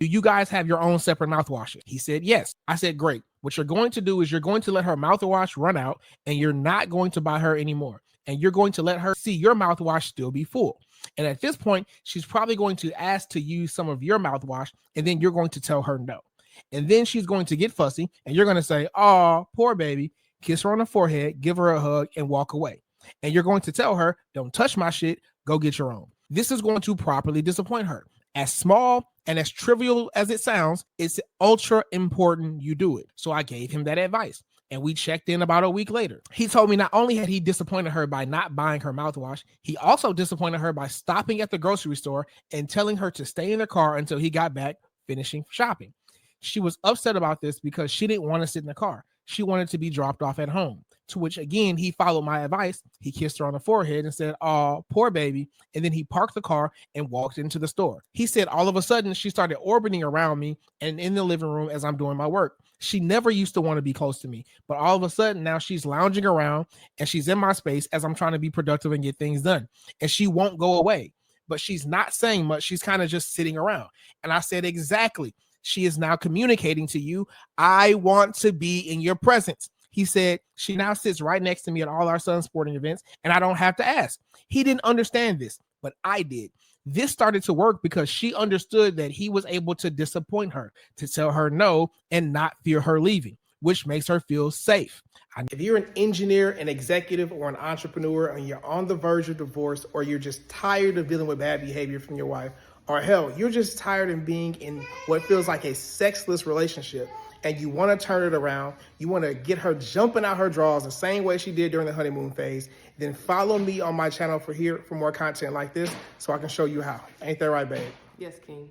Do you guys have your own separate mouthwashes? He said, yes. I said, great. What you're going to do is you're going to let her mouthwash run out and you're not going to buy her anymore. And you're going to let her see your mouthwash still be full. And at this point, she's probably going to ask to use some of your mouthwash, and then you're going to tell her no. And then she's going to get fussy, and you're going to say, oh, poor baby, kiss her on the forehead, give her a hug, and walk away. And you're going to tell her, don't touch my shit, go get your own. This is going to properly disappoint her. As small and as trivial as it sounds, it's ultra important you do it. So I gave him that advice. And we checked in about a week later. He told me not only had he disappointed her by not buying her mouthwash, he also disappointed her by stopping at the grocery store and telling her to stay in the car until he got back finishing shopping. She was upset about this because she didn't want to sit in the car. She wanted to be dropped off at home. To which, again, he followed my advice. He kissed her on the forehead and said, oh, poor baby. And then he parked the car and walked into the store. He said all of a sudden she started orbiting around me and in the living room as I'm doing my work. She never used to want to be close to me, but all of a sudden now she's lounging around and she's in my space as I'm trying to be productive and get things done. And she won't go away, but she's not saying much. She's kind of just sitting around. And I said, exactly. She is now communicating to you, I want to be in your presence. He said, she now sits right next to me at all our son's sporting events, and I don't have to ask. He didn't understand this, but I did. This started to work because she understood that he was able to disappoint her, to tell her no and not fear her leaving, which makes her feel safe. If you're an engineer, an executive, or an entrepreneur, and you're on the verge of divorce, or you're just tired of dealing with bad behavior from your wife, or hell, you're just tired of being in what feels like a sexless relationship, and you want to turn it around, you want to get her jumping out her drawers the same way she did during the honeymoon phase, then follow me on my channel for more content like this so I can show you how. Ain't that right, babe? Yes, King.